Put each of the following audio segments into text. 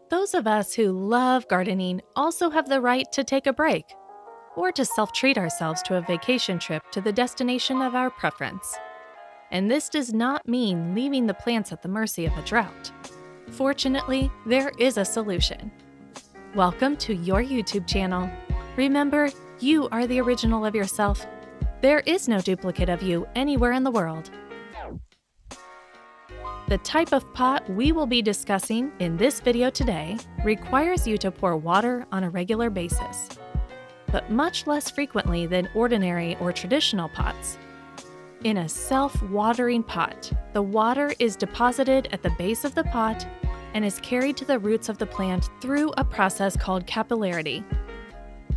Those of us who love gardening also have the right to take a break, or to self-treat ourselves to a vacation trip to the destination of our preference. And this does not mean leaving the plants at the mercy of a drought. Fortunately, there is a solution. Welcome to your YouTube channel. Remember, you are the original of yourself. There is no duplicate of you anywhere in the world. The type of pot we will be discussing in this video today requires you to pour water on a regular basis, but much less frequently than ordinary or traditional pots. In a self-watering pot, the water is deposited at the base of the pot and is carried to the roots of the plant through a process called capillarity.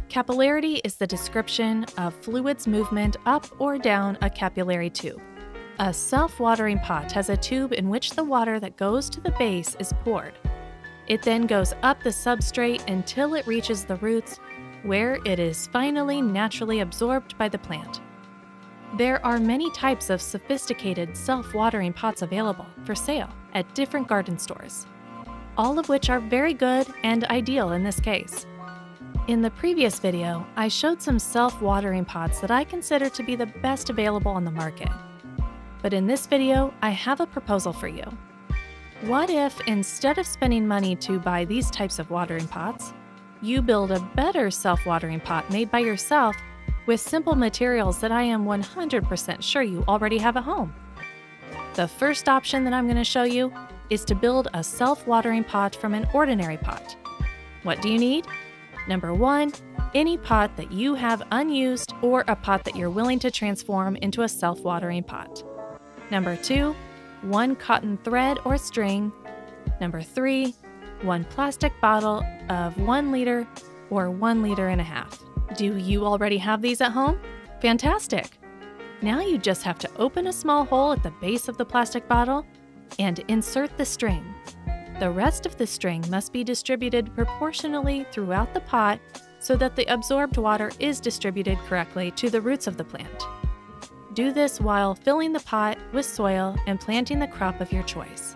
Capillarity is the description of fluid's movement up or down a capillary tube. A self-watering pot has a tube in which the water that goes to the base is poured. It then goes up the substrate until it reaches the roots, where it is finally naturally absorbed by the plant. There are many types of sophisticated self-watering pots available for sale at different garden stores, all of which are very good and ideal in this case. In the previous video, I showed some self-watering pots that I consider to be the best available on the market. But in this video, I have a proposal for you. What if, instead of spending money to buy these types of watering pots, you build a better self-watering pot made by yourself with simple materials that I am 100% sure you already have at home? The first option that I'm going to show you is to build a self-watering pot from an ordinary pot. What do you need? Number 1, any pot that you have unused or a pot that you're willing to transform into a self-watering pot. Number 2, 1 cotton thread or string. Number 3, 1 plastic bottle of 1 liter or 1.5 liters. Do you already have these at home? Fantastic! Now you just have to open a small hole at the base of the plastic bottle and insert the string. The rest of the string must be distributed proportionally throughout the pot so that the absorbed water is distributed correctly to the roots of the plant. Do this while filling the pot with soil and planting the crop of your choice.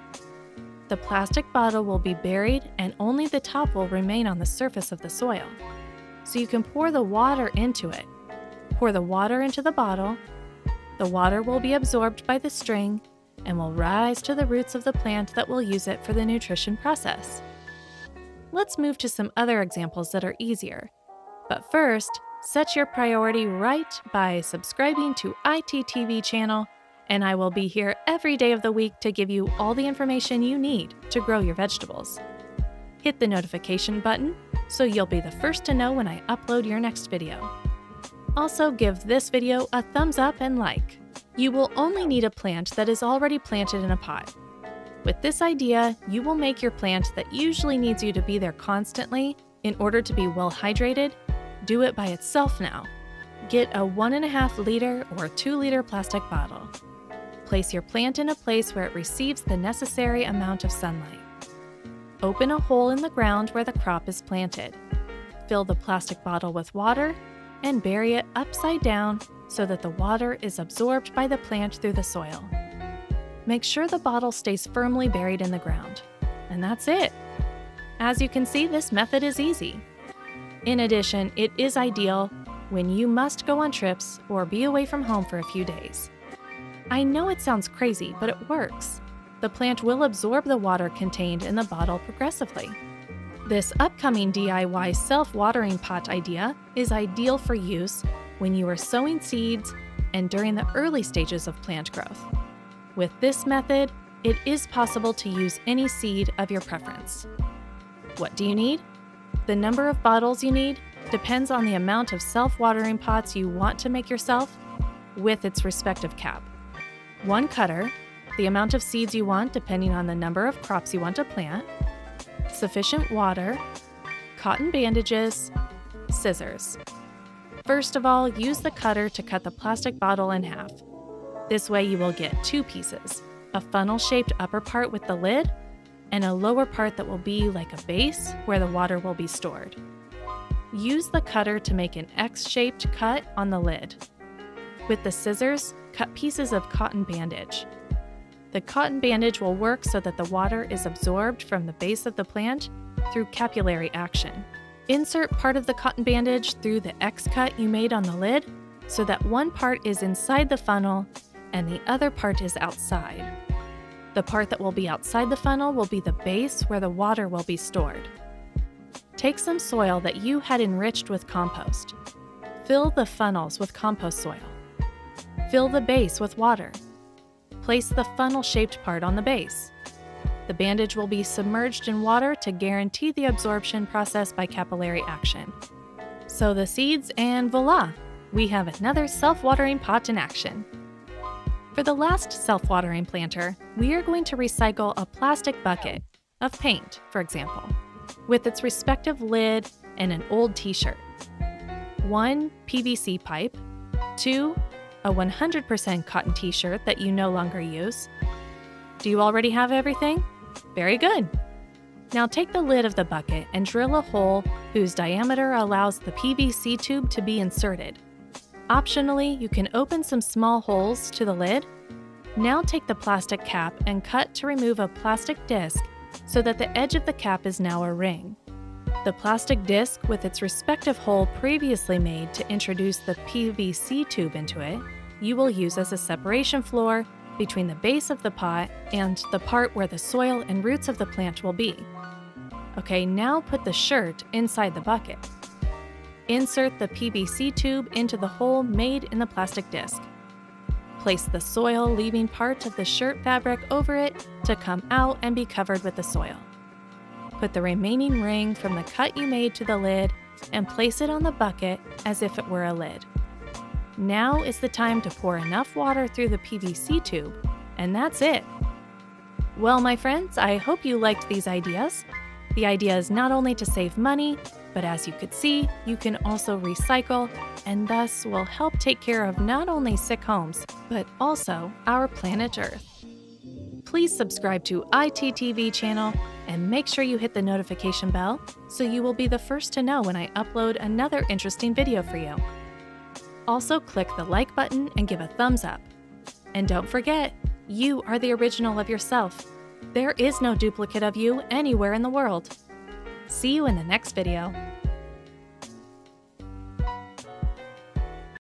The plastic bottle will be buried and only the top will remain on the surface of the soil. So you can pour the water into it. Pour the water into the bottle. The water will be absorbed by the string and will rise to the roots of the plant that will use it for the nutrition process. Let's move to some other examples that are easier. But first, set your priority right by subscribing to ITTV channel, and I will be here every day of the week to give you all the information you need to grow your vegetables. Hit the notification button so you'll be the first to know when I upload your next video. Also, give this video a thumbs up and like. You will only need a plant that is already planted in a pot. With this idea, you will make your plant that usually needs you to be there constantly in order to be well hydrated. Do it by itself now. Get a 1.5 liter or 2 liter plastic bottle. Place your plant in a place where it receives the necessary amount of sunlight. Open a hole in the ground where the crop is planted. Fill the plastic bottle with water and bury it upside down so that the water is absorbed by the plant through the soil. Make sure the bottle stays firmly buried in the ground. And that's it. As you can see, this method is easy. In addition, it is ideal when you must go on trips or be away from home for a few days. I know it sounds crazy, but it works. The plant will absorb the water contained in the bottle progressively. This upcoming DIY self-watering pot idea is ideal for use when you are sowing seeds and during the early stages of plant growth. With this method, it is possible to use any seed of your preference. What do you need? The number of bottles you need depends on the amount of self-watering pots you want to make yourself with its respective cap. 1 cutter, the amount of seeds you want depending on the number of crops you want to plant, sufficient water, cotton bandages, scissors. First of all, use the cutter to cut the plastic bottle in half. This way you will get 2 pieces, a funnel-shaped upper part with the lid and a lower part that will be like a base where the water will be stored. Use the cutter to make an X-shaped cut on the lid. With the scissors, cut pieces of cotton bandage. The cotton bandage will work so that the water is absorbed from the base of the plant through capillary action. Insert part of the cotton bandage through the X cut you made on the lid so that one part is inside the funnel and the other part is outside. The part that will be outside the funnel will be the base where the water will be stored. Take some soil that you had enriched with compost. Fill the funnels with compost soil. Fill the base with water. Place the funnel-shaped part on the base. The bandage will be submerged in water to guarantee the absorption process by capillary action. Sow the seeds and voila! We have another self-watering pot in action. For the last self-watering planter, we are going to recycle a plastic bucket of paint, for example, with its respective lid and an old t-shirt. 1 PVC pipe, 2 a 100% cotton t-shirt that you no longer use. Do you already have everything? Very good! Now take the lid of the bucket and drill a hole whose diameter allows the PVC tube to be inserted. Optionally, you can open some small holes to the lid. Now take the plastic cap and cut to remove a plastic disc so that the edge of the cap is now a ring. The plastic disc with its respective hole previously made to introduce the PVC tube into it, you will use as a separation floor between the base of the pot and the part where the soil and roots of the plant will be. Okay, now put the shirt inside the bucket. Insert the PVC tube into the hole made in the plastic disc. Place the soil-leaving part of the shirt fabric over it to come out and be covered with the soil. Put the remaining ring from the cut you made to the lid and place it on the bucket as if it were a lid. Now is the time to pour enough water through the PVC tube, and that's it. Well, my friends, I hope you liked these ideas. The idea is not only to save money, but as you could see, you can also recycle and thus will help take care of not only sick homes, but also our planet Earth. Please subscribe to ITTV channel and make sure you hit the notification bell so you will be the first to know when I upload another interesting video for you. Also click the like button and give a thumbs up. And don't forget, you are the original of yourself. There is no duplicate of you anywhere in the world. See you in the next video.